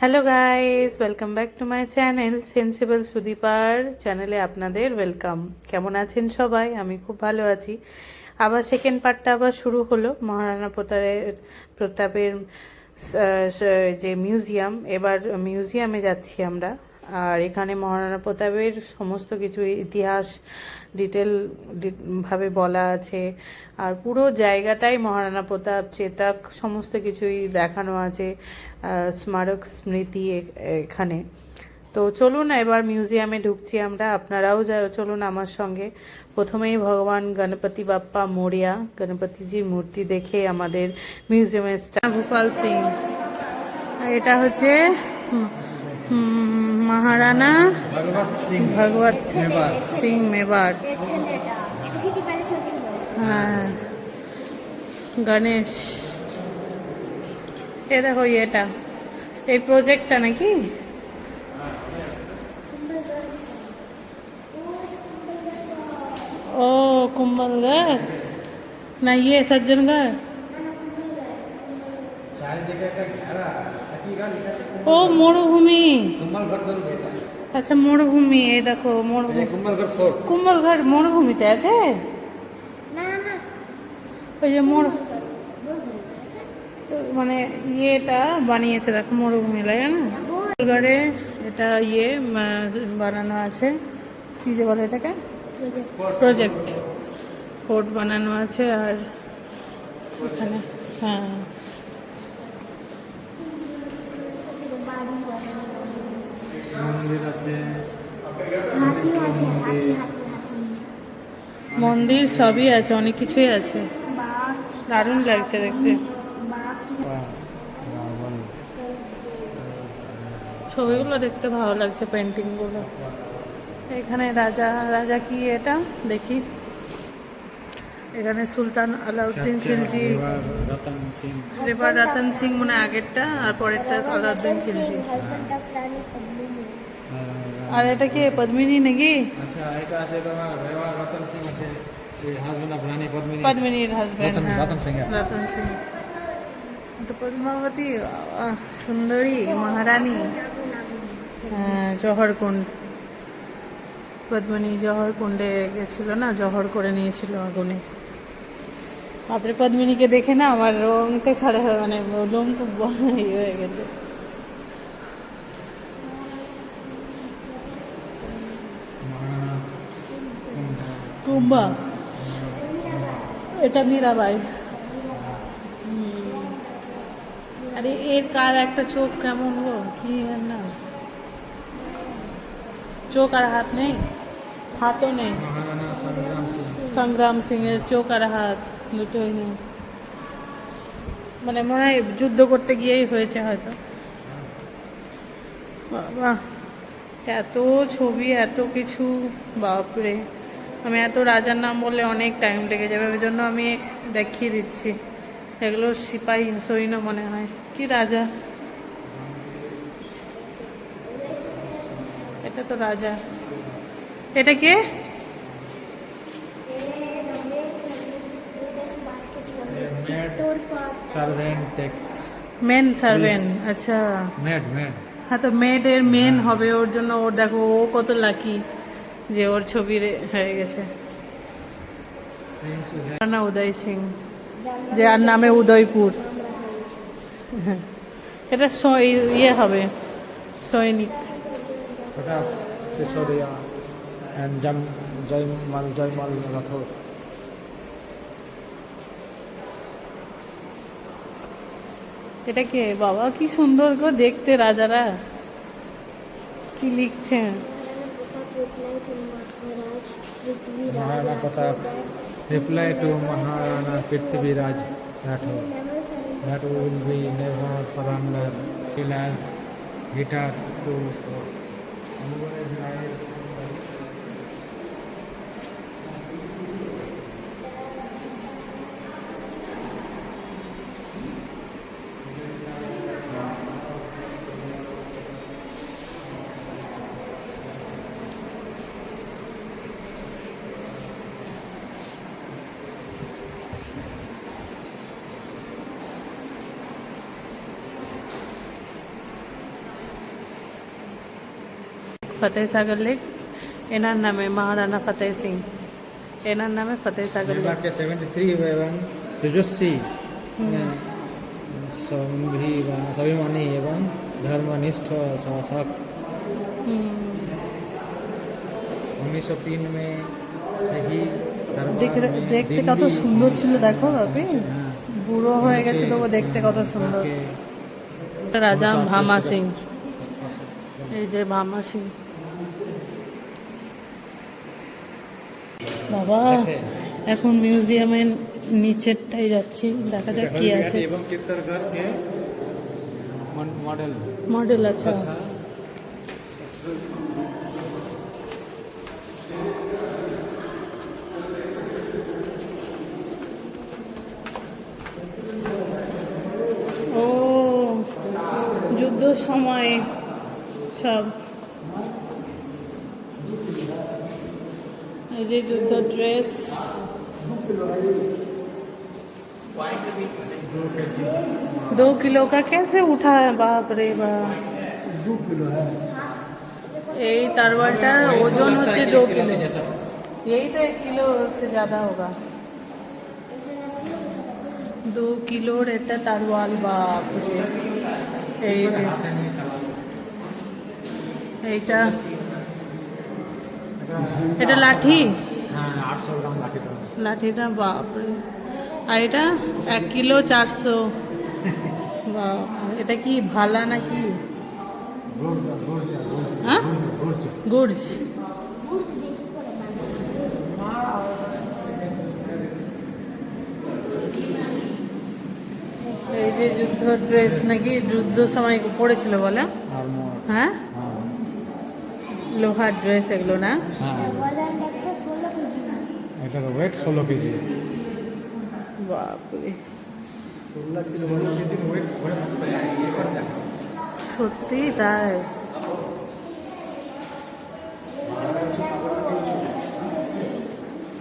Hello guys, welcome back to my channel sensible সুদীপার চ্যানেলে আপনাদের ওয়েলকাম। কেমন আছেন সবাই? আমি খুব ভালো আছি। আবার সেকেন্ড পার্টটা আবার শুরু হলো মহারানা প্রতাপের যে মিউজিয়াম। এবার মিউজিয়ামে যাচ্ছি আমরা। আর এখানে মহারানা প্রতাপের সমস্ত কিছু ইতিহাস ডিটেল ভাবে বলা আছে। আর পুরো জায়গাটাই মহারানা প্রতাপ চেতাক সমস্ত কিছুই দেখানো আছে, স্মারক স্মৃতি এখানে। তো চলুন এবার মিউজিয়ামে ঢুকছি আমরা, আপনারাও চলুন আমার সঙ্গে। প্রথমেই ভগবান গণপতি বাপ্পা মোরিয়া, গণপতিজির মূর্তি দেখে আমাদের মিউজিয়ামের ভূপাল সিং। এটা হচ্ছে মহারানা ভগবত সিং মেবার। হ্যাঁ, গণেশ। এ দেখো এটা, এই প্রজেক্টটা নাকি ओ कुंभलगढ़ ना, ये सज्जनगढ़। ও মরুভূমি, আচ্ছা মরুভূমি। এই দেখো মরুভূমি, কুম্ভলগড় মরুভূমিতে আছে। ওই যে মানে ইয়েটা বানিয়েছে দেখো, মরুভূমি লাগে না কুম্ভলগড়ে। এটা বানানো আছে, কি যে বলে এটাকে, প্রজেক্ট ফোর্ট বানানো আছে। আর এখানে হ্যাঁ মন্দির আছে, মন্দির সবই আছে, অনেক কিছুই আছে। দারুণ লাগছে দেখতে। ছবিগুলো দেখতে ভালো লাগছে, পেন্টিংগুলো। এখানে রাজা রাজা কি এটা দেখি। এখানে সুলতান আলাউদ্দিন খিলজি, রেবার রতন সিং মনে আগেরটা, আর পরেরটা আলাউদ্দিন খিলজি। আর এটা কি পদ্মিনী নাকি? আচ্ছা, এটা আছে তোমার রেওয়ার রতন সিং আছে, এই হাজবেন্ড অফ রানী পদ্মিনী, পদ্মিনীর হাজবেন্ড, হ্যাঁ রতন সিং। রতন সিং। এটা পদ্মাবতী, সুন্দরী মহারানী। হ্যাঁ, জহরকুণ্ড, পদ্মিনী জহরকুণ্ডে গেছিল না, জহর করে নিয়েছিল আগুনে। বাপরে, পদ্মিনীকে দেখে না আমার রংটা খারাপ হয়, মানে লোম খুব ইয়ে হয়ে গেছে। কুম্বা, এটা মীরাবাই। আরে এর কার একটা চোখ কেমন গো, কি এর নাম? চোখ আর হাত নেই, হাতও নেই। সংগ্রাম সিং এর চোখ আর হাত দুটোই নেই, মানে মনে হয় যুদ্ধ করতে গিয়েই হয়েছে হয়তো। বাবা, এত ছবি, এত কিছু, বাপরে। আমি এত রাজার নাম বললে অনেক টাইম লেগে যাবে, ওই জন্য আমি দেখিয়ে দিচ্ছি। এগুলো সিপাহী সৈন্য মনে হয়, কি রাজা। এটা তো রাজা। এটা কে? মেন সার্ভেন্ট, আচ্ছা। মেড হ্যাঁ, তো মেডের মেন হবে, ওর জন্য ওর দেখো ও কত লাকি যে ওর ছবি হয়ে গেছে। না, উদয় সিং, যে আর নামে উদয়পুর। এটা ইয়ে হবে, সৈনিক। ওটা সিসোদিয়া এন্ড জয়মাল রাথোর। এটা কে বাবা, কি সুন্দর গো দেখতে, রাজারা কি লিখছেন। Maharana Pratap reply to Maharana Prithviraj Rathore that we will be never surrender till as guitar to Fateh Sagar lake এনার নামে, মহারানা ফতেহ সিং এনার নামে ফতেহ সাগর লেক। के 73 এবং তেজস্বী स्वाभिमानी एवं धर्मनिष्ठ शासक। 1903 में सही দেখতে কত সুন্দর ছিল দেখো বাপি, বুড়ো হয়ে গেছে তবু দেখতে কত সুন্দর। রাজা ভামা সিং, এই যে ভামা সিং। বাবা এখন মিউজিয়ামের নিচেরটাই যাচ্ছি, দেখা যাক কি আছে। एवं चित्तरगढ़ के मॉडल মডেল আছে। ও যুদ্ধ সময় সব, এই যে যুদ্ধ ড্রেস। 2 किलो का कैसे उठा है, बाप रे बाप। 2 किलो है। এই তারওয়ালটা ওজন হচ্ছে 2 किलो, यही तो 1 किलो से ज्यादा होगा। 2 কিলোর এটা তারওয়াল, বাপ রে। এই যে এইটা, এটা লাঠি, হ্যাঁ 800 গ্রাম লাঠিটা। লাঠিটা বাপ রে। আর এটা 1 কিলো 400। বাপ, এটা কি ভালা নাকি? হ্যাঁ গুড়জ। এই যে যুদ্ধ ড্রেস নাকি, যুদ্ধ সময় পড়েছিল বলে। হ্যাঁ লোহার ড্রেস এগুলো না? হ্যাঁ এটার ওয়েট 16 কেজি। বাপরে 16 কেজি ওয়েট সত্যি তাই।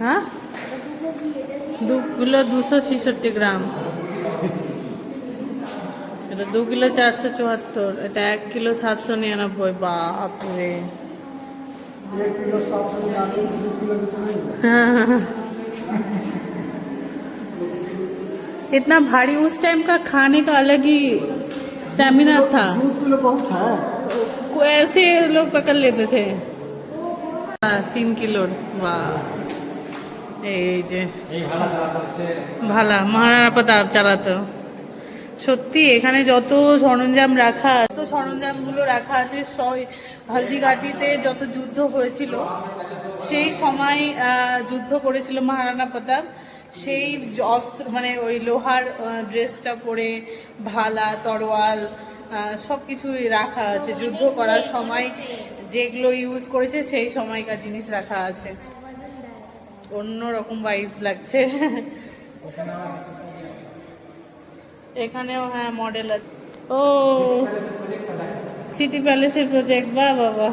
হ্যাঁ 2 কিলো 266 গ্রাম, এটা 2 কিলো 474, এটা 1 কিলো 799। বাপরে इतना भारी, उस टाइम का खाने का अलग ही स्टैमिना था। 2 किलो बहुत है। ऐसे लोग पकड़ लेते थे। 3 কিলোর। বাহ, এই যে এই ভালো হচ্ছে ভালা মহারানা প্রতাপ চালাতো। সত্যি এখানে যত সরঞ্জাম রাখা, যত সরঞ্জামগুলো রাখা আছে সব হলদিঘাটিতে যত যুদ্ধ হয়েছিল সেই সময় যুদ্ধ করেছিল মহারানা প্রতাপ, সেই অস্ত্র মানে ওই লোহার ড্রেসটা পরে ভালা তরোয়াল সব কিছুই রাখা আছে। যুদ্ধ করার সময় যেগুলো ইউজ করেছে সেই সময়কার জিনিস রাখা আছে। অন্যরকম ভাইবস লাগছে। এখানেও হ্যাঁ মডেল আছে। ও সিটি প্যালেসের প্রজেক্ট, বাহ বাবা।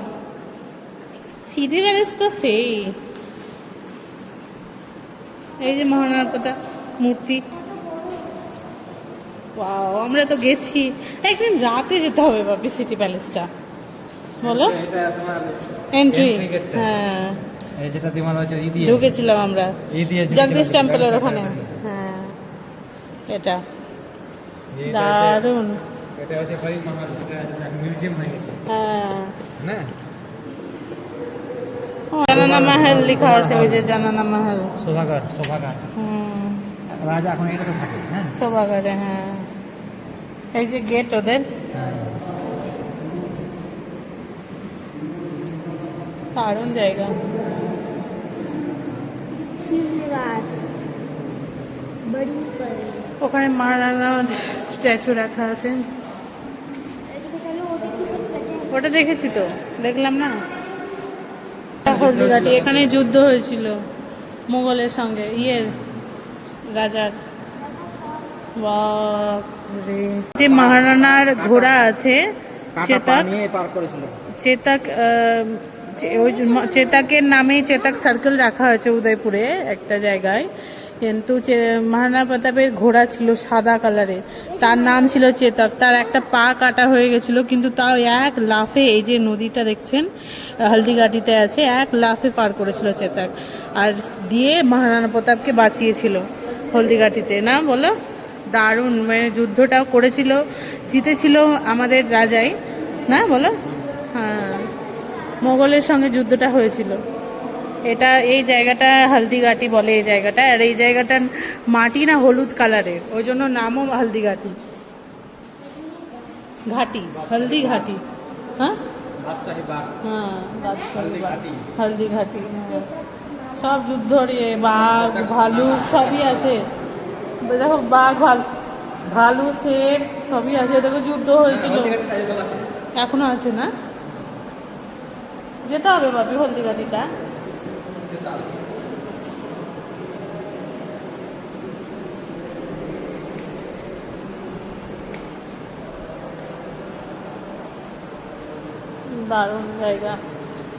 সিটি প্যালেস তো সেই, এই যে মহারানা প্রতাপ মূর্তি। ওয়াও, আমরা তো গেছি, একদিন রাতে যেতে হবে বাপি সিটি প্যালেসটা, বলো। এটা তোমার এন্ট্রি, entry gate টা। হ্যাঁ এই যেটা তোমার হচ্ছে ঢুকেছিলাম আমরা ঢুকেছিলাম। জগদীশ টেম্পলের ওখানে। হ্যাঁ এটা দারুণ। এটা হচ্ছে গরিব মহারাজ, এটা মিউজিয়াম হয়ে গেছে হ্যাঁ না। জানানা মহল লেখা আছে, ওই যে জানানা মহল। সভাগার রাজা এখন এটাতে থাকে। হ্যাঁ সভাগারে, হ্যাঁ এই যে গেট ওদের। দারুণ জায়গা। शिवनिवास बड़ी पड़ी। ওখানে মহারানা স্ট্যাচু রাখা আছে। এদিকে চলো, ওটা কি সব কাটে? ওটা দেখেছি তো, দেখলাম না। হলদিঘাটি, এখানে যুদ্ধ হয়েছিল মুঘলের সঙ্গে, রাজার। বাপরে, যে মহারানার ঘোড়া আছে চেতাক, পার করেছিল। চেতাক ওই চেতাকের নামে চেতাক সার্কেল রাখা হয়েছে উদয়পুরে একটা জায়গায়। কিন্তু মহারানা প্রতাপের ঘোড়া ছিল সাদা কালারের, তার নাম ছিল চেতক। তার একটা পা কাটা হয়ে গেছিলো, কিন্তু তাও এক লাফে, এই যে নদীটা দেখছেন হলদিঘাটিতে আছে, এক লাফে পার করেছিল চেতক, আর দিয়ে মহারানা প্রতাপকে বাঁচিয়েছিল হলদিঘাটিতে। না বলো, দারুণ, মানে যুদ্ধটাও করেছিল, জিতেছিল আমাদের রাজাই, না বলো? হ্যাঁ, মোগলের সঙ্গে যুদ্ধটা হয়েছিল। এটা এই জায়গাটা হলদিঘাটি বলে এই জায়গাটা, আর এই জায়গাটার মাটি না হলুদ কালারের, ওই জন্য নামও হলদিঘাটি। ঘাটি, হলদি ঘাটি। হ্যাঁ বাদশাহী বাগ, হ্যাঁ, বাদশাহী বাগ, হলদিঘাটি। হলদিঘাটি। হ্যাঁ। সব যুদ্ধর বাঘ ভালুক সবই আছে, দেখো বাঘ ভালু শের সবই আছে, দেখো যুদ্ধ হয়েছিল, এখনো আছে না? যেতে হবে বাপি হলদিঘাটিটা। দারুণ জায়গা,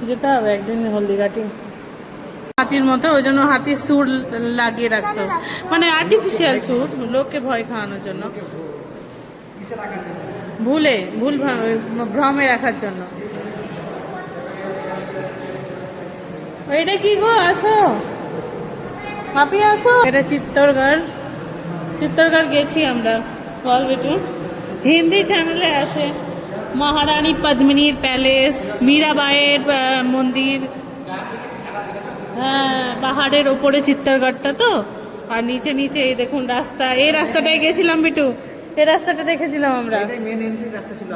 যেতে হবে একদিন হলদিঘাটি। হাতির মতো, ওই জন্য হাতির সুর লাগিয়ে রাখতো, মানে আর্টিফিশিয়াল সুর, লোককে ভয় খাওয়ানোর জন্য, ভুল ভ্রমে রাখার জন্য। এটা কি গো, আসো পাপি আসো। এটা চিত্তরগড় গেছি আমরা, বল বেটু, হিন্দি চ্যানেলে আছে। মহারানী পদ্মিনীর প্যালেস, মীরাবাইয়ের মন্দির। হ্যাঁ, পাহাড়ের ওপরে চিত্তরগড়টা তো, আর নিচে নিচে এই দেখুন রাস্তা, এই রাস্তাটায় গেছিলাম বিটু, এই রাস্তাটা দেখেছিলাম আমরা।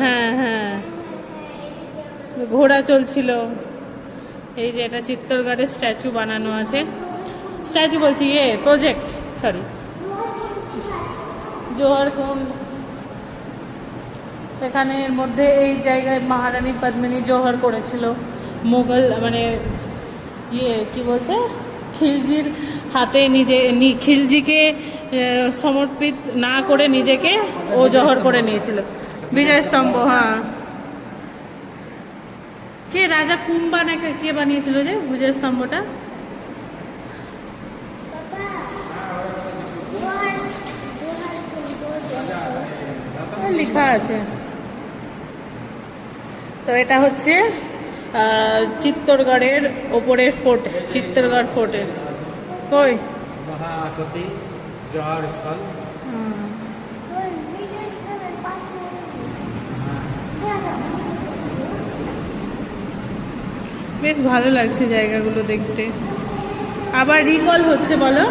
হ্যাঁ হ্যাঁ, ঘোড়া চলছিল। এই যে এটা চিত্তরগড়ের স্ট্যাচু বানানো আছে, স্ট্যাচু বলছি, প্রজেক্ট, সরি, জোহর কুন্ড। এখানের মধ্যে এই জায়গায় মহারানী পদ্মিনী জোহর করেছিল, মুঘল মানে কি বলছে, খিলজির হাতে খিলজিকে সমর্পিত না করে নিজেকে ও জোহর করে নিয়েছিল। বিজয় স্তম্ভ, হ্যাঁ, কে রাজা কুম্বা নাকি কে বানিয়েছিল যে বিজয় স্তম্ভটা? লেখা আছে তো। এটা হচ্ছে চিত্তরগড়ের ওপরের ফোর্ট, চিত্তরগড় ফোর্টের। কই মহাসতী জোহর স্থল। বেশ ভালো লাগছে জায়গাগুলো দেখতে, আবার রিকল হচ্ছে, বলো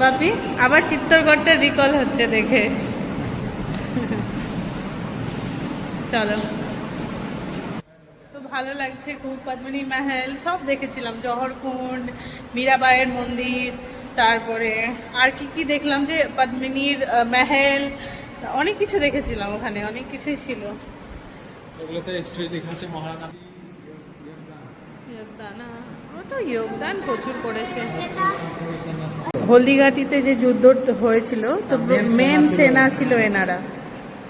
বাপি, আবার চিত্তরগড়টা রিকল হচ্ছে দেখে। চলো, তো ভালো লাগছে খুব। পদ্মিনী মহল সব দেখেছিলাম, জওহর কুন্ড, মীরাবাইয়ের মন্দির, তারপরে আর কি দেখলাম যে পদ্মিনীর মহল, অনেক কিছু দেখেছিলাম ওখানে, অনেক কিছুই ছিল। এগুলোতে হিস্ট্রি লেখা আছে মহারানা যোগদান, ও তো যোগদান প্রচুর করেছে। হলদিঘাটিতে যে যুদ্ধ হয়েছিল, তো মেন সেনা ছিল এনারা,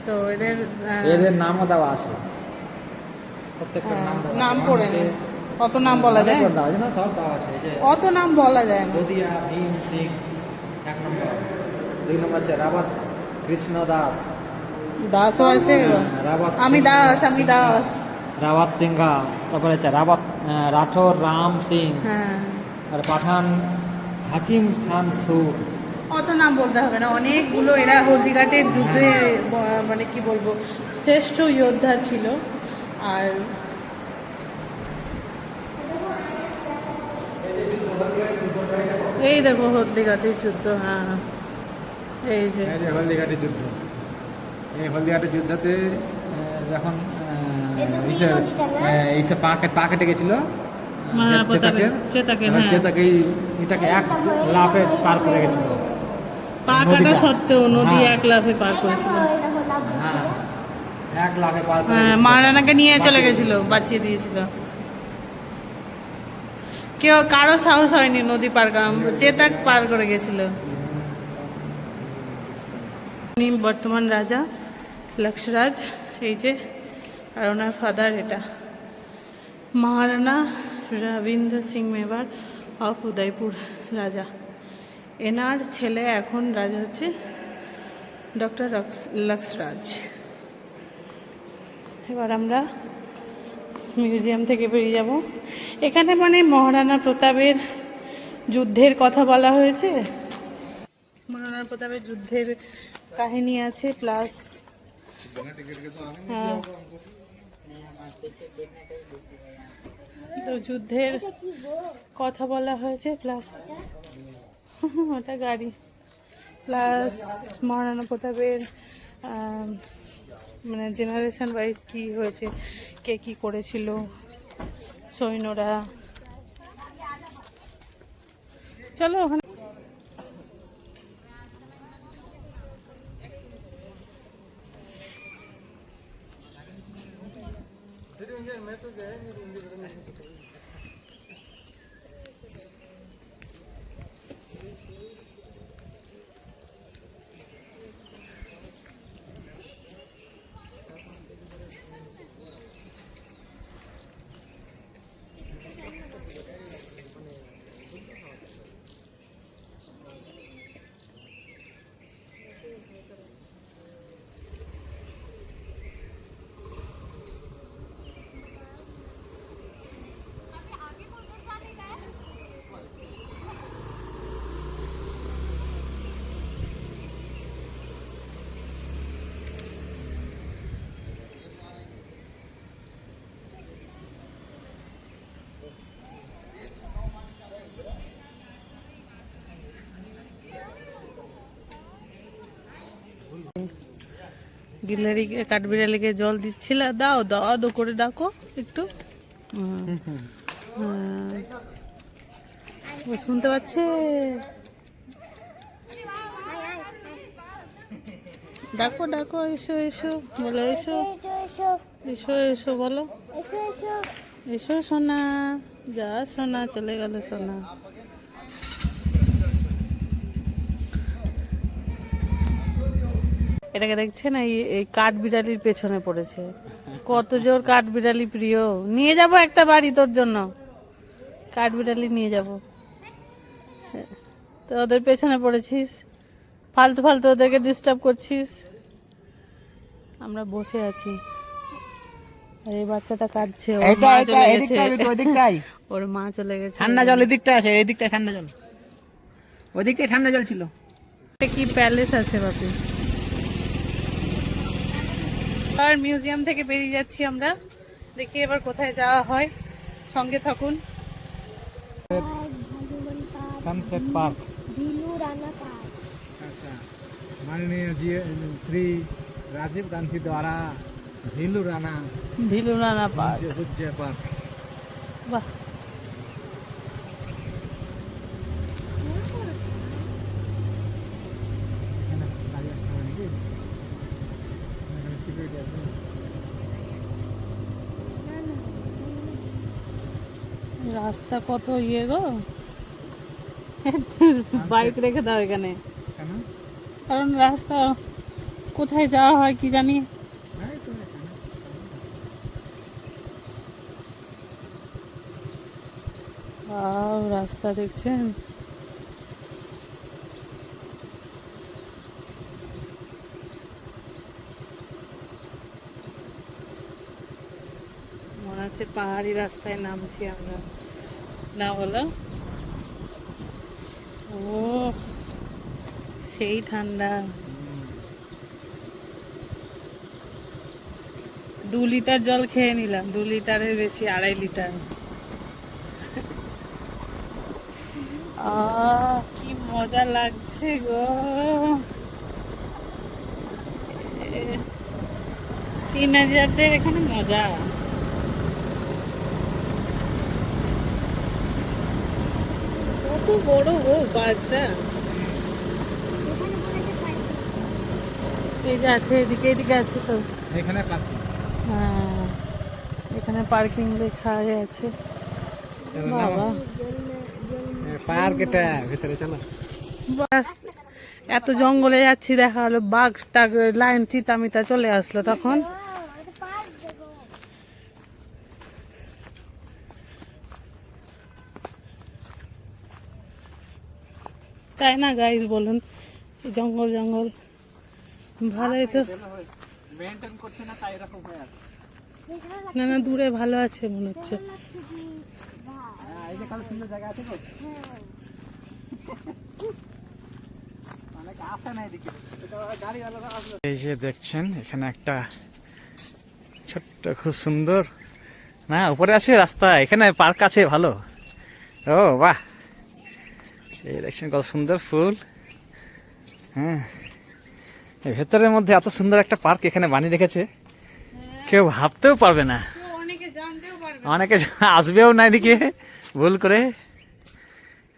তো এদের নামও দেওয়া আছে, প্রত্যেকটা নাম পড়ে নেই, অত নাম বলা যায় না, সব দেওয়া আছে। এই যে অত নাম বলা যায় না। গদিয়া ভীম সিং 1 নম্বর, 2 নম্বর আছে রাবত কৃষ্ণ দাস, দাসও আছে, আমি দাস। রাওয়াত সিংহা, তারপরে আছে রাঠোর রাম সিং, হ্যাঁ, আর পাঠান হাকিম খান সুর। অত নাম বলতে হবে না, অনেকগুলো। এরা হলদিঘাটের যুদ্ধে মানে কি বলবো, শ্রেষ্ঠ যোদ্ধা ছিল। আর এই দেখো হলদিঘাটের যুদ্ধ, হ্যাঁ, এই যে হলদিঘাটের যুদ্ধ। এই হলদিঘাটের যুদ্ধতে যখন পা কেটে গেছিল চেতাকে, এটাকে এক লাফে পার করে গেছিল, পা কাটা সত্ত্বেও নদী এক লাফে পার করেছিল। হ্যাঁ, 1 লাফে পার করে মহারানাকে নিয়ে চলে গেছিল, বাঁচিয়ে দিয়েছিল। কারো সাহস হয়নি নদী পার করা, চেতাক পার করে গেছিল। বর্তমান রাজা লক্ষরাজ, এই যে, আর ওনার ফাদার এটা মহারানা রবীন্দ্র সিং মেবার অফ উদয়পুর রাজা। এনার ছেলে এখন রাজা হচ্ছে ডক্টর লক্সরাজ। এবার আমরা মিউজিয়াম থেকে বেরিয়ে যাব। এখানে মানে মহারানা প্রতাপের যুদ্ধের কথা বলা হয়েছে, মহারানা প্রতাপের যুদ্ধের কাহিনী আছে, প্লাস তো যুদ্ধের কথা বলা হয়েছে, প্লাস ওটা গাড়ি, প্লাস মহারানা প্রতাপের মানে জেনারেশন ওয়াইজ কী হয়েছে, কে কী করেছিল, সৈন্যরা। চলো ওখানে গিলারিকে কাঠবিড়ালিকে জল দিচ্ছিল, দাও দাও আদো করে ডাকো একটু। ও শুনতে পাচ্ছে, ডাকো ডাকো, এসো এসো বলো, এসো এসো এসো বলো, এসো সোনা, যা সোনা, চলে গেল সোনা। এটাকে দেখছেন, এই কাঠবিড়ালির পেছনে পড়েছে, কত জোর কাঠবিড়ালি প্রিয়। নিয়ে যাব একটা বাড়ি তোর জন্য, কাঠবিড়ালি নিয়ে যাব। তো ওদের পেছনে পড়েছিস, ফালতু ফালতু ওদেরকে ডিস্টার্ব করছিস। আমরা বসে আছি, আর এই বাচ্চাটা কাঁদছে, ওর মা চলে গেছে, ওর মা চলে গেছে। ঠান্ডা জল এদিকটা আছে, এদিকটা ঠান্ডা জল, ওদিকটাই ঠান্ডা জল ছিল। কি প্যালেস আছে বাপি। আর মিউজিয়াম থেকে বেরিয়ে যাচ্ছি আমরা, দেখি এবার কোথায় যাওয়া হয়, সঙ্গে থাকুন। Sunset park, Bhilu Rana park. अच्छा, माननीय जी श्री राजीव गांधी द्वारा भीलू राणा पार्क, सूर्य पार्क। वाह, রাস্তা কত ইয়ে গো, বাইক রেখে দাও এখানে, কারণ রাস্তা কোথায় যাওয়া হয় কি জানি। রাস্তা দেখছেন, মনে হচ্ছে পাহাড়ি রাস্তায় নামছি আমরা, না বলো? ও সেই ঠান্ডা, 2 লিটার জল খেয়ে নিলাম, 2 লিটারের বেশি, 2.5 লিটার। কি মজা লাগছে গো, টিনেজারদের এখানে মজা। কত বড় গো পার্কটা, এই যে আছে, এদিকে এদিকে আছে তো, এখানে পার্কিং, হ্যাঁ এখানে পার্কিং লেখা আছে। বাবা পার্কটা ভিতরে চলো। বাস, এত জঙ্গলে যাচ্ছি, দেখা হলো বাঘ টাঘ লাইন চিতামিতা চলে আসলো তখন। তাই না গাইস বলুন, এই জঙ্গল জঙ্গল ভালোই তো। মেনটেন করছে না তাই এরকম হয়ে আছে। না না, দূরে ভালো আছে মনে হচ্ছে। হ্যাঁ, এই যে কত সুন্দর জায়গা আছে গো। অনেক আসে না এদিকে, গাড়িওয়ালারা আসবে। এই যে দেখছেন এখানে একটা ছোট্ট খুব সুন্দর, না উপরে আছে রাস্তা, এখানে পার্ক আছে ভালো। ও বাহ, এই দেখছেন কত সুন্দর ফুল। হ্যাঁ, এই ভেতরের মধ্যে এত সুন্দর একটা পার্ক এখানে বানিয়ে রেখেছে, কেউ ভাবতেও পারবে না, অনেকে আসবেও না এদিকে ভুল করে।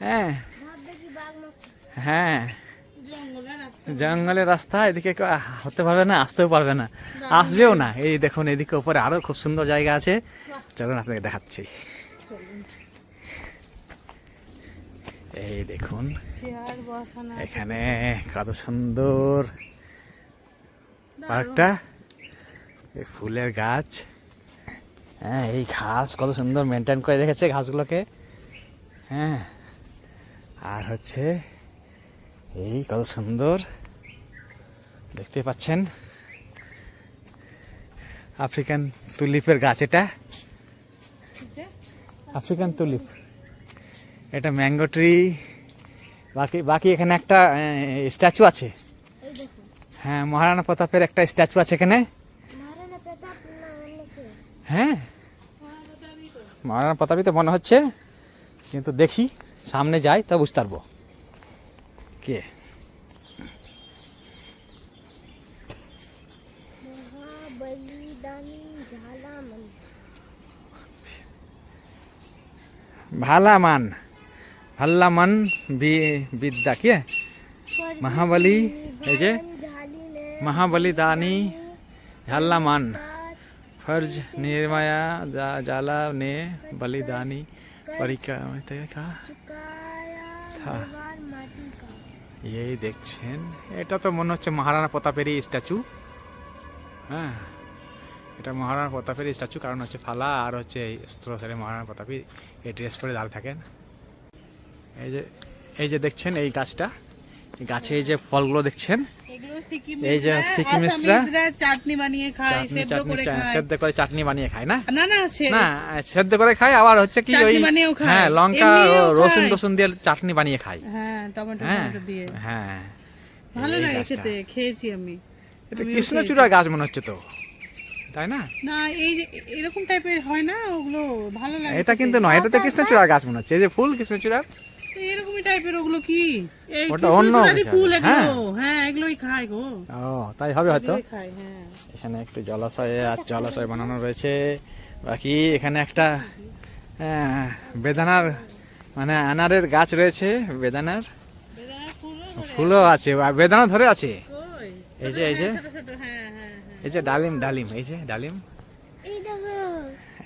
হ্যাঁ হ্যাঁ, জঙ্গলের রাস্তা, এদিকে কেউ হতে পারবে না, আসতেও পারবে না, আসবেও না। এই দেখুন এদিকে উপরে আরো খুব সুন্দর জায়গা আছে, চলুন আপনাকে দেখাচ্ছি। এই দেখুন এখানে কত সুন্দর পার্কটা, এই ফুলের গাছ। হ্যাঁ, এই ঘাস কত সুন্দর মেনটেন করে রেখেছে ঘাসগুলোকে। হ্যাঁ, আর হচ্ছে এই কত সুন্দর দেখতে পাচ্ছেন আফ্রিকান তুলিপের গাছ, এটা আফ্রিকান তুলিপ, এটা ম্যাঙ্গো ট্রি। বাকি বাকি এখানে একটা স্ট্যাচু আছে। হ্যাঁ, মহারানা প্রতাপের একটা স্ট্যাচু আছে এখানে। হ্যাঁ, মহারানা প্রতাপই তো মনে হচ্ছে, কিন্তু দেখি সামনে যাই তা বুঝতে পারবো কে। ভালামান ভাল্লামান বিদ্যা কে মহাবলী, এই যে মহাবলী দানি ঝাল্লামান फर्ज निर्मया जाला ने बलिदानी परीक्षा था। এই দেখছেন, এটা তো মনে হচ্ছে মহারানা প্রতাপেরই স্ট্যাচু। হ্যাঁ, এটা মহারানা প্রতাপেরই স্ট্যাচু, কারণ হচ্ছে ফালা আর হচ্ছে এই স্ত্রোসারে মহারানা প্রতাপই এই ড্রেস পরে দাঁড়িয়ে থাকেন। এই যে দেখছেন এই গাছটা, এই গাছে এই যে ফলগুলো দেখছেন, এই যে সিকিমিস্টরা চাটনি বানিয়ে খায়, সেদ্ধ করে চাটনি বানিয়ে খায়। না না না, সেদ্ধ করে খায়, আবার হচ্ছে কি ওই হ্যাঁ লঙ্কা রসুন টসুন দিয়ে চাটনি বানিয়ে খায়। হ্যাঁ, টমেটো দিয়ে। হ্যাঁ, ভালো লাগে খেতে, খেয়েছি আমি। এটা কৃষ্ণচূড়ার গাছ মনে হচ্ছে তো, তাই না? না, এই যে এরকম টাইপের হয় না, ওগুলো ভালো লাগে। এটা কিন্তু নয়, এটা তো কৃষ্ণচূড়ার গাছ মনে হচ্ছে, এই যে ফুল কৃষ্ণচূড়ার এরকমই টাইপের। ওগুলো কি এই ওটা অন্য ফুল এগুলো? হ্যাঁ, এগুলোই খায় গো। ও তাই হবে হয়তো। খায়, হ্যাঁ। এখানে একটু জলাশয় আর জলাশয় বানানো রয়েছে। বাকি এখানে একটা বেদানার মানে আনারের গাছ রয়েছে, বেদানার ফুলও আছে, বেদানা ধরে আছে। এই যে এই যে ডালিম ডালিম, এই যে ডালিম,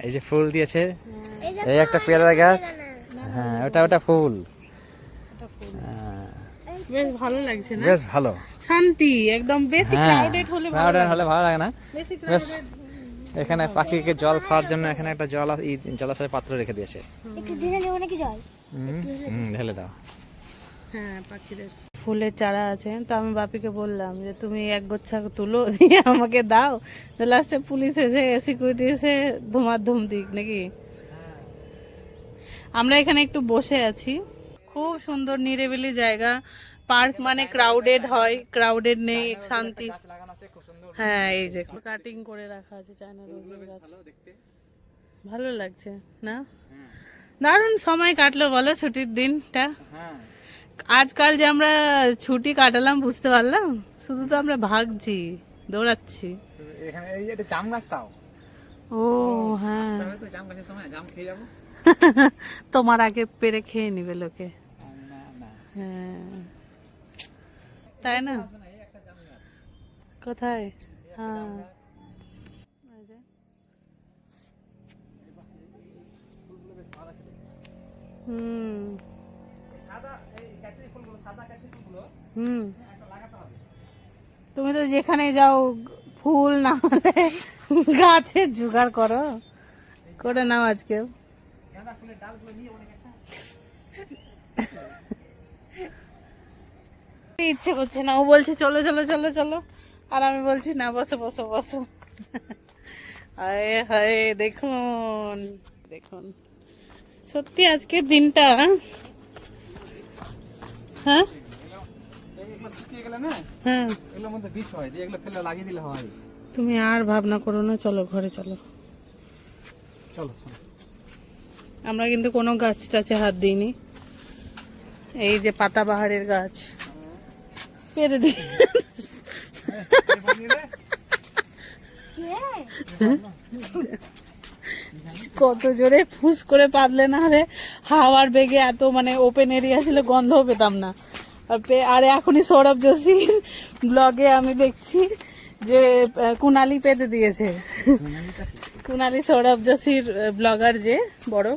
এই যে ফুল দিয়েছে। এই একটা পেয়ারা গাছ, হ্যাঁ ওটা ফুল। বেশ ভালো লাগছে না? বেশ ভালো, শান্তি একদম। বেশি ক্রাউডেড হলে ভালো লাগে না। বেশ, এখানে পাখিকে জল খাওয়ার জন্য এখানে একটা জলাশয় পাত্র রেখে দিয়েছে। একটু ঢেলে নাকি জল ঢেলে দাও। হ্যাঁ, পাখিদের ফুলের চারা আছে। তো আমি বাপিকে বললাম যে তুমি এক গোছা তুলো দিয়ে আমাকে দাও, তো লাস্টে পুলিশ এসে সিকিউরিটি এসে ধুমাধুম দিক নাকি। আমরা এখানে একটু বসে আছি, খুব সুন্দর নিরিবিলি জায়গা। পার্ক মানে ক্রাউডেড হয়, ক্রাউডেড নেই, শান্তি। হ্যাঁ, এই যে কাটিং করে রাখা আছে চায়না রোজের গাছ, ভালো লাগছে না? দারুণ সময় কাটলো বলো ছুটির দিনটা। আজকাল যে আমরা ছুটি কাটালাম বুঝতে পারলাম, শুধু তো আমরা ভাগছি, দৌড়াচ্ছি। এখানে এই একটা জাম গাছ তাও। ও হ্যাঁ, তো জাম গাছের সময় জাম খেয়ে যাবো। তোমার আগে পেরে খেয়ে নিবে লোকে। না হ্যাঁ, তাই না? কোথায়? হ্যাঁ, তুমি তো যেখানে যাও ফুল না হলে গাছের জোগাড় করো, করে নাও আজকেও। ইচ্ছে করছে না, ও বলছে চলো চলো চলো চলো, আর আমি বলছি না বসো বসো বসো। হায় হায় দেখুন দেখুন, সত্যি আজকের দিনটা, হ্যাঁ এগুলো শুকিয়ে গেলে না, হ্যাঁ এগুলোর মধ্যে বিষ হয়, যে এগুলো ফেলে লাগিয়ে দিলে হয়। তুমি আর ভাবনা করো না, চলো ঘরে চলো। চলো চলো। আমরা কিন্তু কোনো গাছ টাছে হাত দিইনি, এই যে পাতাবাহারের গাছ পেরে দিই। কত জোরে ফুস করে পাতলে, না রে হাওয়ার বেগে এত মানে ওপেন এরিয়া ছিল, গন্ধও পেতাম না। আর এখনই সৌরভ যোশী ব্লগে আমি দেখছি যে কুনালি পেতে দিয়েছে। কুনালি সৌরভ যোশীর ব্লগার, যে বড়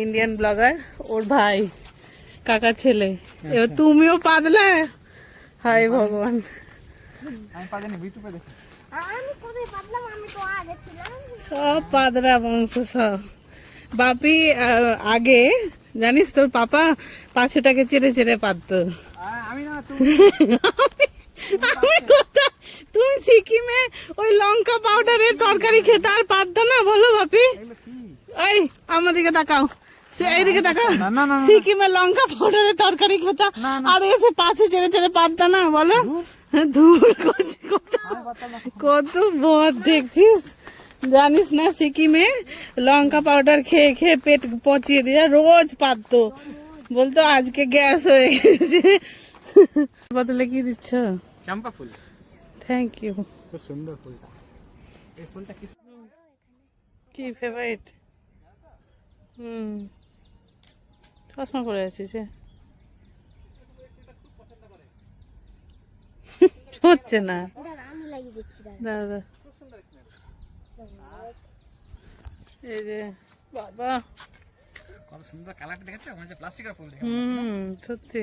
ইন্ডিয়ান ব্লগার, ওর ভাই কাকার ছেলে। এবার তুমিও পাতলে, হায় ভগবান। আমি পাইনি, ইউটিউবে দেখি। আমি কবে পাতলাম, আমি তো আগে ছিলাম। সব পাদরা বংশ সব। বাপি আগে জানিস, তোর পাপা পাছুটাকে চেড়ে চেড়ে পাততো। আমি না, তুমি আমি কোথায়, তুমি সিকিমে ওই লঙ্কা পাউডারের তরকারি খেতে আর পারতো না, বলো বাপি? এগুলো কি? এই আমার দিকে তাকাও, এইদিকে তাকাও। না, না, না, না। সিকিমে লঙ্কা পাউডারের তরকারি খেতা, না, না। আর এসে পাছু চেড়ে চেড়ে পারতো না, বলো? ধুর করছি, কত বদ দেখছিস। জানিস না, সিকিমে লঙ্কা পাউডার খেয়ে খেয়ে পেট পচিয়ে দিয়ে রোজ পাততো, বলতো আজকে গ্যাস হয়ে গেছে। বদলে কি দিচ্ছ? চম্পা ফুল। Thank you. খুব সুন্দর ফুলটা। এই ফুলটা কি? কি ফেভারিট? চশমা পরে আছিস যে? হচ্ছে না, দাঁড়া, আমি লাগিয়ে দিচ্ছি, দাঁড়া। দাদা এই যে বাবা, কত সুন্দর কালারটা দেখেছো, মানে প্লাস্টিকের ফুল দেখে। সত্যি।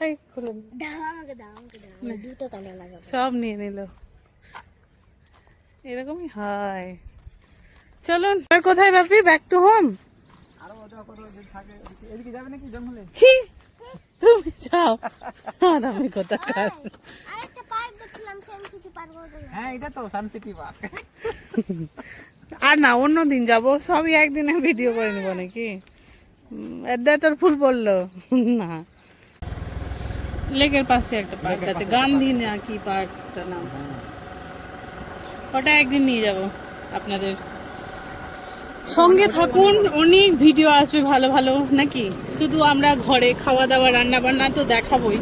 এই খুলে দে। দাও আমাকে, দাও আমাকে, দাও। আমি দুটো কালার লাগাবো। সব নিয়ে নিল, এরকমই হয়। চলুন আর কোথায় বাপি, ব্যাক টু হোম। আরো ওটা কত দিন থাকে, এদিকে যাবে নাকি জঙ্গলে? ছি, তুমি যাও, আর আমি কোথাকার। আরেকটা পার্ক দেখছিলাম, সেন্ট সিটি পার্ক ওটা। হ্যাঁ, এটা তো সানসিটি পার্ক। আর না, অন্য দিন যাবো, সবই একদিনে ভিডিও করে নেবো নাকি? এর তোর ফুল পড়লো না। লেকের পাশে একটা পার্ক আছে, গান্ধী না কি পার্কটা নাম, ওটা একদিন নিয়ে যাব আপনাদের। সঙ্গে থাকুন, অনেক ভিডিও আসবে ভালো ভালো, নাকি শুধু আমরা ঘরে খাওয়া দাওয়া রান্না বান্না তো দেখাবোই,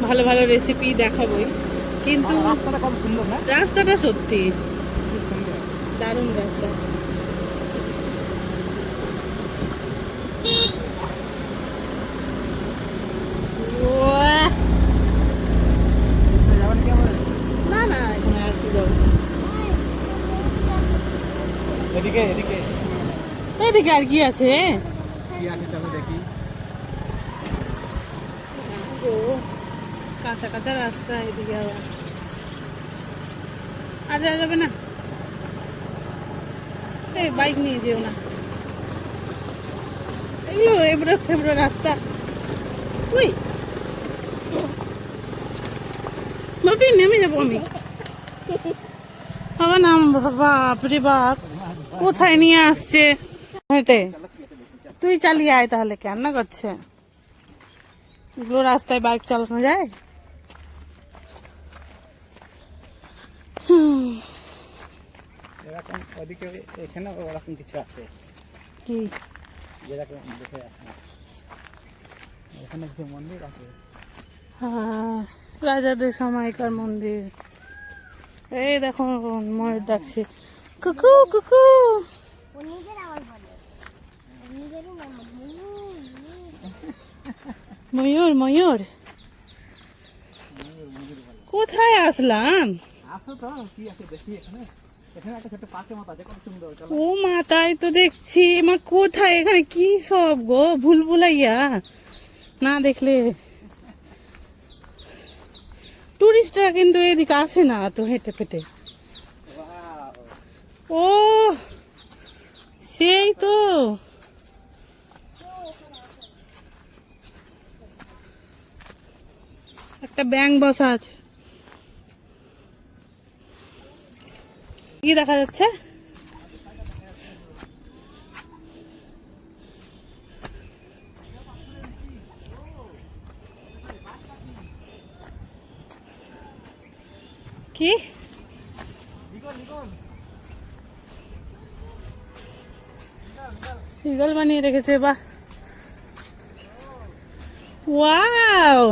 ভালো ভালো রেসিপি দেখাবোই, কিন্তু রাস্তাটা কত সুন্দর না? রাস্তাটা সত্যি খুব সুন্দর। দারুণ রাস্তা। ওয়াহ! যাবে নাকি আমরা? না না, এখানে আর কি যাবো, এদিকে এদিকে এদিকে আর কি আছে? কি আছে, চলো দেখি। ও, কাঁচা কাঁচা রাস্তা, এদিকে আবার আর যাওয়া যাবে না। এই বাইক নিয়ে যেও না, এগুলো এবড়ো ফেবড়ো রাস্তা। উই বাপি, নেমে যাবো আমি। বাবা নাম, বাপ রে বাপ, কোথায় নিয়ে আসছে হেঁটে। তুই চালিয়ে আয় তাহলে, কেন করছে? এগুলো রাস্তায় বাইক চালানো যায়? এরকম ওদিকে, এখানে ওরকম কিছু আছে, কি? যেরকম দেখে আসে। এখানে যে মন্দির আছে, হ্যাঁ, রাজাদের সময়কার মন্দির। এই দেখো ময়ূর ডাকছে, কুকু কুকু। ও নিজের আওয়াজ বলে, নিজেরই নাম ময়ূর ময়ূর, কোথায় আসলাম? আসো তো, কি আছে দেখি। এখানে এখানে একটা ছোট্ট পার্কের মতো আছে, কত সুন্দর। চলো। ও মা, তাই তো দেখছি। মা কোথায়, এখানে কি সব গো, ভুলভুলাইয়া না দেখলে টুরিস্টরা কিন্তু এদিকে আসে না তো হেঁটে পেটে। ও সেই তো, ব্যাঙ বসা আছে। কি দেখা যাচ্ছে? কি ইগল বানিয়ে রেখেছে, বাহ ওয়াও।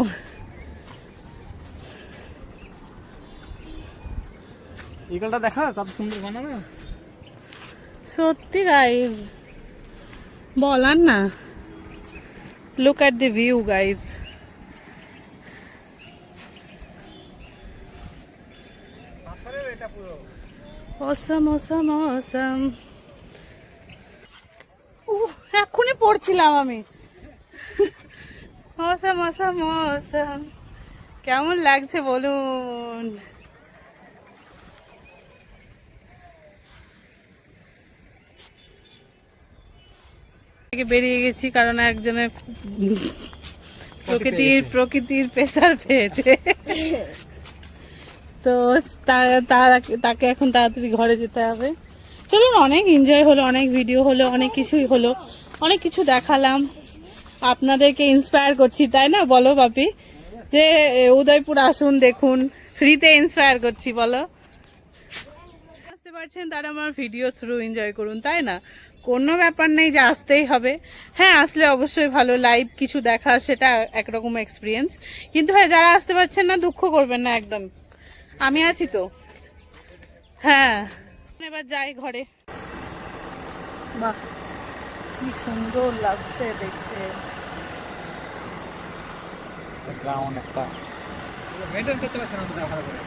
ইগলটা দেখো কত সুন্দর বানানো। সত্যি গাইজ বলার না। Look at the view guys. Awesome awesome awesome. এক্ষুনি পড়ছিলাম আমি। অসম অসম অসম। কেমন লাগছে বলুন? থেকে বেরিয়ে গেছি কারণ একজনের প্রকৃতির প্রেসার পেয়েছে। তো তাকে এখন তাড়াতাড়ি ঘরে যেতে হবে। চলুন, অনেক এনজয় হলো, অনেক ভিডিও হলো, অনেক কিছুই হলো, অনেক কিছু দেখালাম, আপনাদেরকে ইন্সপায়ার করছি, তাই না বলো বাপি? যে উদয়পুর আসুন, দেখুন, ফ্রিতে ইন্সপায়ার করছি, বলো। আসতে পারছেন তারা আমার ভিডিও থ্রু এনজয় করুন, তাই না? কোনো ব্যাপার নেই যে আসতেই হবে। হ্যাঁ, আসলে অবশ্যই ভালো, লাইভ কিছু দেখার সেটা একরকম এক্সপিরিয়েন্স। কিন্তু হ্যাঁ, যারা আসতে পারছেন না দুঃখ করবেন না একদম, আমি আছি তো। হ্যাঁ, এবার যাই ঘরে। বাহ, কি সুন্দর লাগছে দেখতে। গ্রাউন্ড একটা মেইনটেইন করতে পারছে না তো ভালো করে।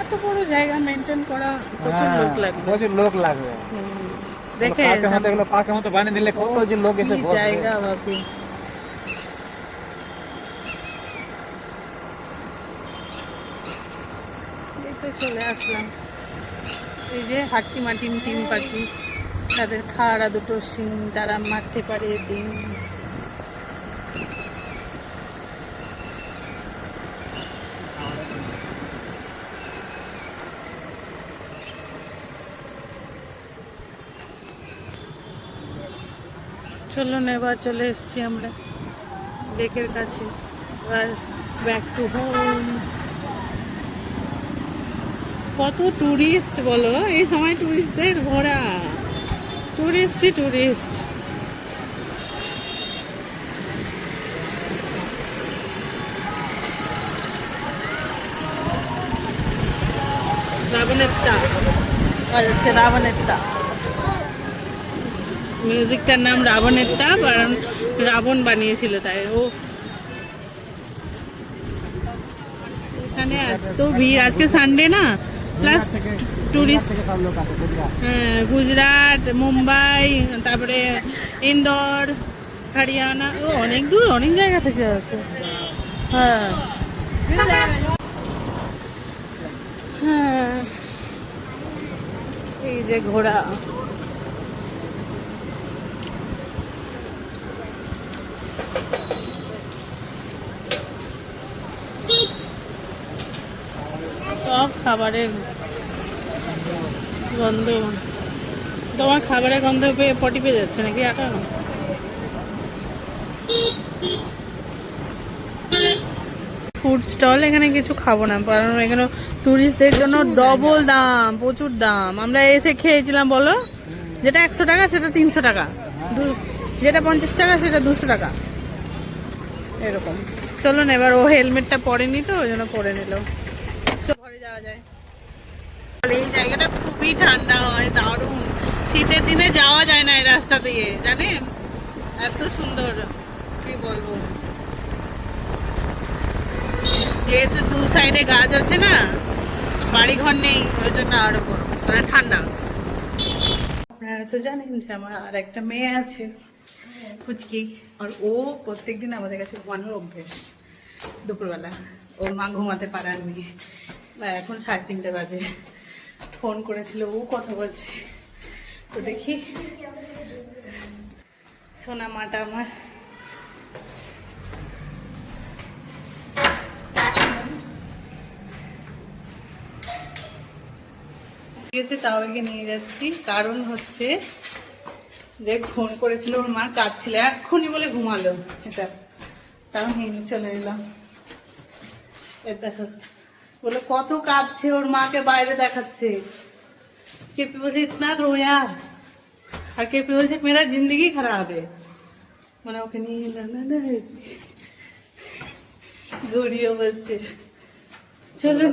এত বড় জায়গা মেইনটেইন করা প্রচুর লোক লাগবে। প্রচুর লোক লাগবে। দেখে পার্কের মতো বানিয়ে দিলে কত যে লোক এসে বসবে। জায়গা বাপি। এই তো চলে আসলাম। এই যে হাট্টি মাটিম টিম পাখি, তাদের খাড়া দুটো শিং, তারা মারতে পারে ডিম। চলুন, এবার চলে এসেছি আমরা লেকের কাছে। এবার ব্যাক টু হোম। কত টুরিস্ট বলো, এই সময় টুরিস্টদের ভরা, টুরিস্টই টুরিস্ট। রাবণেরটা বাজাচ্ছে, রাবণেরটা। মিউজিকটার নাম রাবণেরটা, কারণ রাবণ বানিয়েছিল তাই। ও এখানে এত ভিড়, আজকে সানডে না, প্লাস টুরিস্ট। হ্যাঁ, গুজরাট, মুম্বাই, তারপরে ইন্দোর, হরিয়ানা, ও অনেক দূর, অনেক জায়গা থেকে আসে। হ্যাঁ হ্যাঁ, এই যে ঘোড়া। সব খাবারের গন্ধ। তোমার খাবারের গন্ধ পেয়ে পটি পেয়ে যাচ্ছে নাকি এখন? ফুড স্টল, এখানে কিছু খাবো না কারণ এখানে টুরিস্টদের জন্য ডবল দাম, প্রচুর দাম। আমরা এসে খেয়েছিলাম বলো, যেটা 100 টাকা সেটা 300 টাকা, যেটা 50 টাকা সেটা 200 টাকা, এরকম। চলুন, এবার ও হেলমেটটা পরেনি তো ওই জন্য পরে নিল। ঘরে যাওয়া যায়। এই জায়গাটা খুবই ঠান্ডা হয়, দারুণ। শীতের দিনে যাওয়া যায় না এই রাস্তা দিয়ে, জানেন, এত সুন্দর, কি বলবো। যেহেতু দু সাইডে গাছ আছে না, বাড়ি ঘর নেই, ওই জন্য আরো গরম, মানে ঠান্ডা। আপনারা তো জানেন যে আমার আর একটা মেয়ে আছে, ফুচকি, আর ও প্রত্যেকদিন আমাদের কাছে ঘুমানোর অভ্যেস। দুপুরবেলা ওর মা ঘুমাতে পারেননি, এখন 3:30 বাজে। ফোন করেছিল, ও কথা বলছে, তো দেখি সোনা মাটা আমার। গেছে তাও একে নিয়ে যাচ্ছি, কারণ হচ্ছে যে ফোন করেছিল ওর মা, কাঁদছিল এক্ষুনি বলে ঘুমালো, এটা তাও নিয়ে চলে এলাম। এ দেখো বলে কত কাঁদছে, ওর মাকে বাইরে দেখাচ্ছে। কেপি বলছে ইতনা রোয়া, আর কেপি বলছে মেরা জিন্দগি খারাপ है, মানে ওকে নিয়ে এলাম না ঘুরিয়ে বলছে চলো।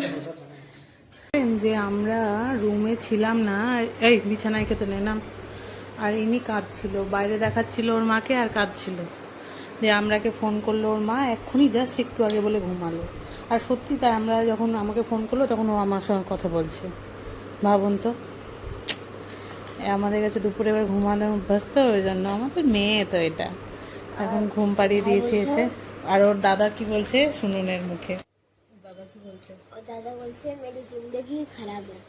যে আমরা রুমে ছিলাম না, এই বিছানায় খেতে নিলাম, আর ইনি কাঁদছিল, বাইরে দেখাচ্ছিল ওর মাকে আর কাঁদছিল। যে আমরাকে ফোন করলো ওর মা এক্ষুনি, জাস্ট একটু আগে বলে ঘুমালো। আর সত্যি তাই, আমরা যখন আমাকে ফোন করলো তখন ও আমার সঙ্গে কথা বলছে। ভাবুন তো, আমাদের কাছে দুপুরে এবার ঘুমানো অভ্যাস তো, ওই জন্য আমাদের মেয়ে তো এটা। এখন ঘুম পাড়িয়ে দিয়েছে এসে। আর ওর দাদা কি বলছে শুনুন এর মুখে। দাদা কি বলছে? और दादा बोलते मेरी जिंदगी खराब है,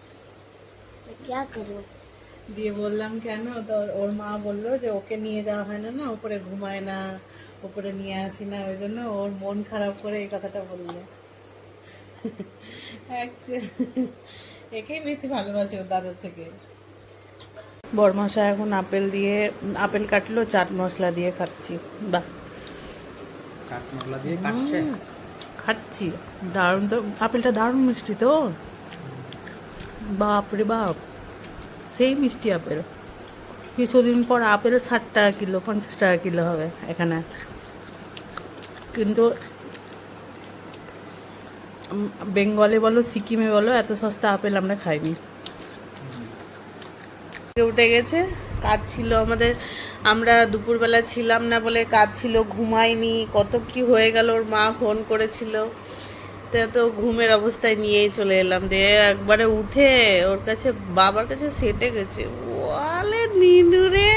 मैं क्या करूँ। দিয়ে বললাম কেন, তো ওর মা বললো যে ওকে নিয়ে যাওয়া হয় না, না উপরে ঘুমায় না, উপরে নিয়ে আসি না, ওই জন্য ওর মন খারাপ করে এই কথাটা বললো। একেই বেশি ভালোবাসে ওর দাদার থেকে। বরমশা এখন আপেল দিয়ে, আপেল কাটলো, চাট মশলা দিয়ে খাচ্ছি। বাহ, কাঠ মশলা দিয়ে কাটছে। খাচ্ছি, দারুণ তো, আপেলটা দারুণ মিষ্টি তো, বাপ রে বাপ, সেই মিষ্টি আপেল। কিছুদিন পর আপেল 60 টাকা কিলো, 50 টাকা কিলো হবে এখানে, কিন্তু বেঙ্গলে বলো সিকিমে বলো এত সস্তা আপেল আমরা খাইনি। উঠে গেছে, কাজ ছিল আমাদের, আমরা দুপুরবেলা ছিলাম না বলে কাজ ছিল, ঘুমাইনি, কত কি হয়ে গেল। ওর মা ফোন করেছিল, তো ঘুমের অবস্থায় নিয়েই চলে এলাম। দিয়ে একবারে উঠে ওর কাছে, বাবার কাছে সেটে গেছে, ওয়ালে নিনুরে।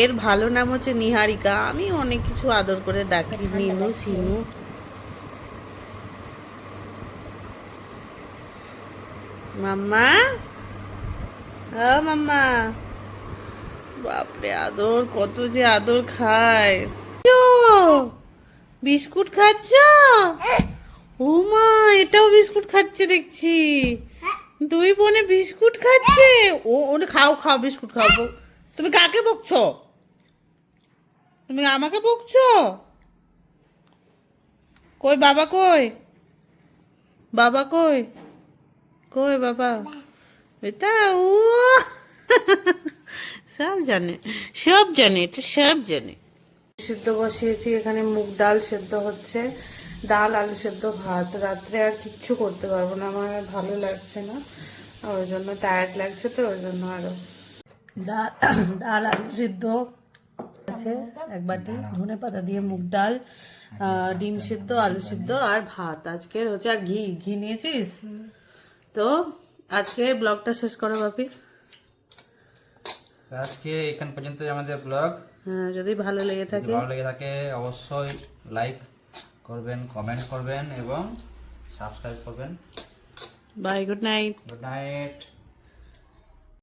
এর ভালো নাম হচ্ছে নিহারিকা, আমি অনেক কিছু আদর করে ডাকি, নিনু, সিনু। মাম্মা, ও মাম্মা, বাপরে আদর, কত যে আদর খায়। বিস্কুট খাচ্ছ? ও মা, এটাও বিস্কুট খাচ্ছে দেখছি, দুই বোনে বিস্কুট খাচ্ছে। ওনে খাও খাও, বিস্কুট খাও। তুমি কাকে বকছো? তুমি আমাকে বকছো? কই বাবা, কই বাবা, কই কই বাবা? এটা ও সব জানে, সব জানে, এটা সব জানে। সিদ্ধ বসিয়েছি এখানে, মুগ ডাল সেদ্ধ হচ্ছে, ডাল আলু সেদ্ধ ভাত। রাত্রে আর কিচ্ছু করতে পারবো না, আমার আর ভালো লাগছে না, ওই জন্য টায়ার্ড লাগছে তো, ওই জন্য আরো ডাল, ডাল আলু সিদ্ধ আছে, এক বাটি ধনে পাতা দিয়ে মুগ ডাল, ডিম সিদ্ধ, আলু সিদ্ধ আর ভাত আজকের হচ্ছে। আর ঘি, ঘি নিয়েছিস তো? আজকে ব্লগটা শেষ করো বাপি। আজকে এখান পর্যন্ত আমাদের ব্লগ। হ্যাঁ, যদি ভালো লেগে থাকে, অবশ্যই লাইক করবেন, কমেন্ট করবেন এবং সাবস্ক্রাইব করবেন। Bye, good night. Good night.